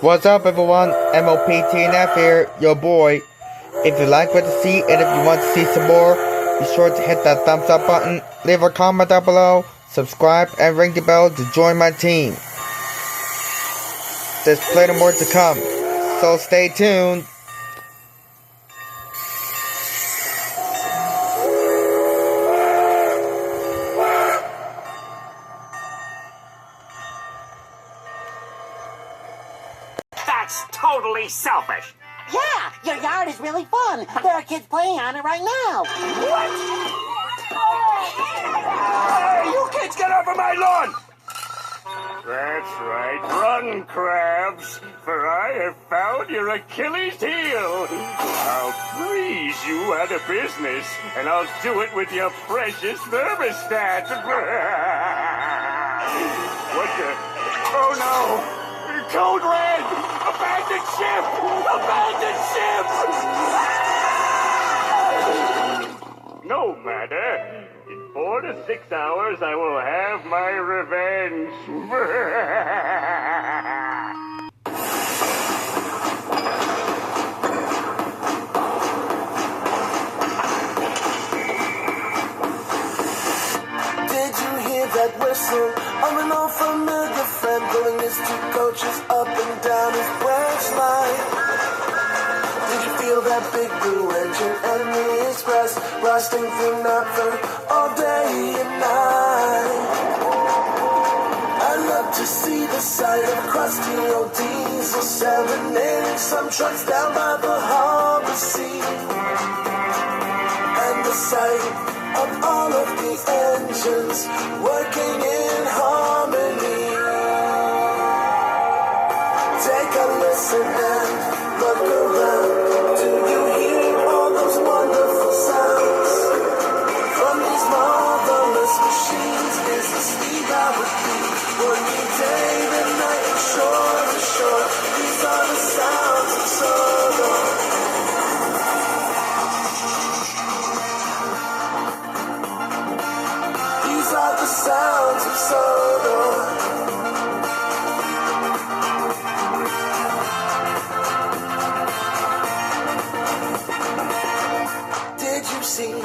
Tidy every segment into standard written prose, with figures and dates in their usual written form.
What's up, everyone? MLPT&F here, your boy. If you like what you see and if you want to see some more, be sure to hit that thumbs up button, leave a comment down below, subscribe, and ring the bell to join my team. There's plenty more to come, so stay tuned. That's totally selfish. Yeah, your yard is really fun. There are kids playing on it right now. What? Hey, you kids get off of my lawn! That's right. Run, crabs, for I have found your Achilles heel. I'll freeze you out of business, and I'll do it with your precious thermostat. What the? Oh, no! Code red! Abandoned ship! Abandoned ship! No matter. In 4 to 6 hours, I will have my revenge. Did you hear that whistle of an old familiar friend pulling his 2 coaches up and down his branch line? Did you feel that big blue engine and the express blasting through Knapford all day and night? I love to see the sight of crusty old diesel serenading some trucks down by the harbor sea, and the sight of all of the engines working in harmony. Take a listen and look around. Do you hear all those wonderful sounds from these marvelous machines? Is the speed I would be working day and night and shore to shore? These are the sounds of Sodor. These are the sounds of Sodor. Did you see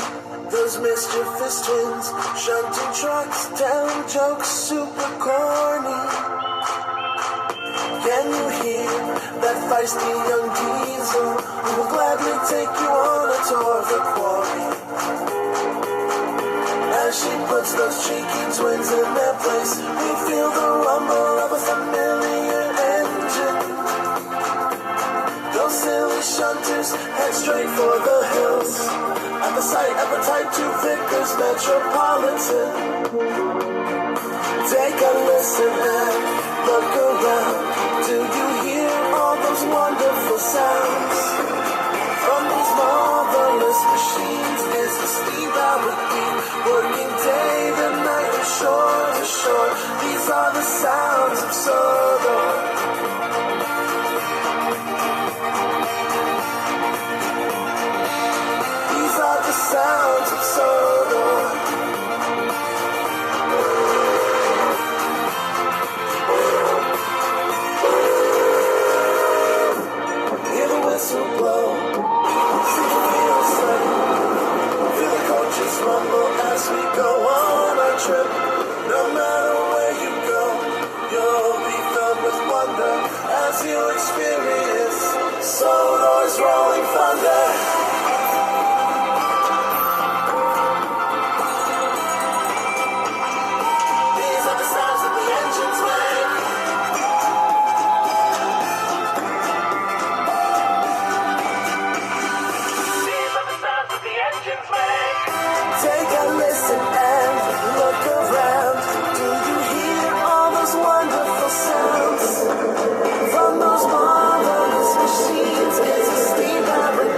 those mischievous twins shunting trucks, telling jokes super corny? Can you hear that feisty young diesel who will gladly take you on a tour of the quarry? As she puts those cheeky twins in their place, we feel the rumble of a familiar engine. Those silly shunters head straight for the hills at the sight of the Type 2 Vickers Metropolitan. Take a listen and look around. Do you hear all those wonderful sounds from these marvelous machines? Is the steam that would be working day and night and shore to shore? These are the sounds of Sodor. These are the sounds of Sodor. Hear the whistle blow, see the wheels slide, feel the coaches rumble as we go on our trip. No matter where you go, you'll be filled with wonder as you experience Sodor's rolling thunder. These are the sounds that the engines make. These are the sounds that the engines make. Take a listen and look around. Do you hear all those wonderful sounds from those marvelous machines? It's a steam powered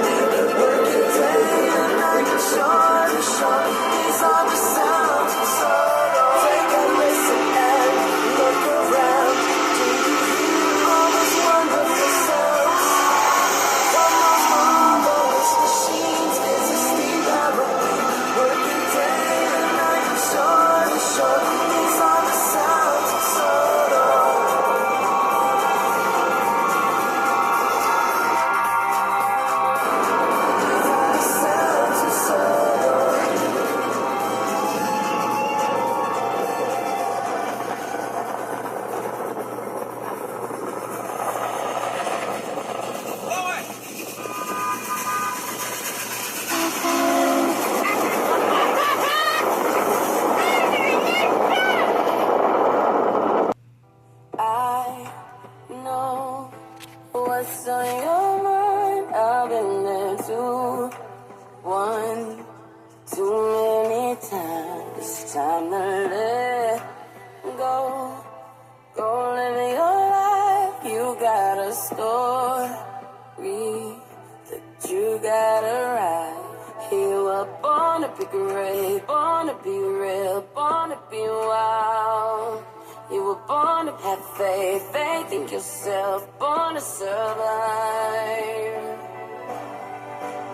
were born to be great, born to be real, born to be wild. You were born to have faith, faith in yourself, born to survive.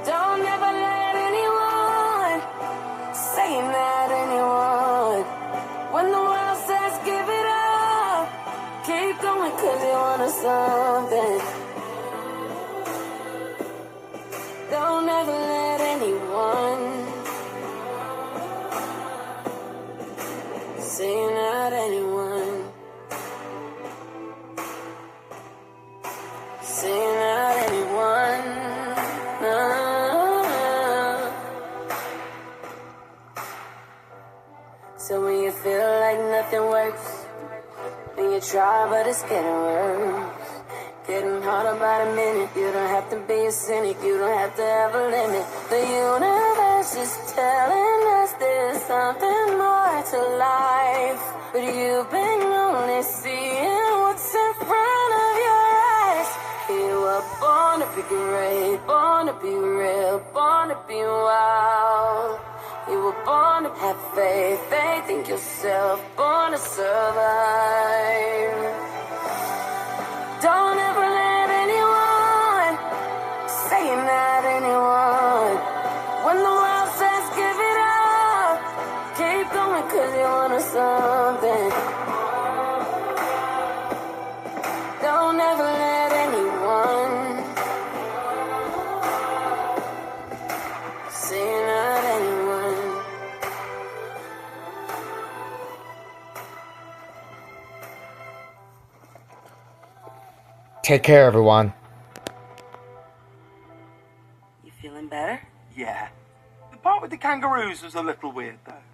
Don't ever let anyone say you're not anyone. When the world says give it up, keep going 'cause you wanted something. Don't ever let anyone say you're not anyone. Say you're not anyone. So when you feel like nothing works, when you try but it's getting worse, getting harder by the minute. You don't have to be a cynic, you don't have to have a limit. The universe is telling us there's something more to life, but you've been only seeing what's in front of your eyes. You were born to be great, born to be real, born to be wild. You were born to have faith, faith in yourself, born to survive. Don't ever let anyone say you're not anyone. When the world says give it up, keep going 'cause you wanted something. Don't ever let anyone say you're not anyone. Take care, everyone. You feeling better? Yeah. The part with the kangaroos was a little weird, though.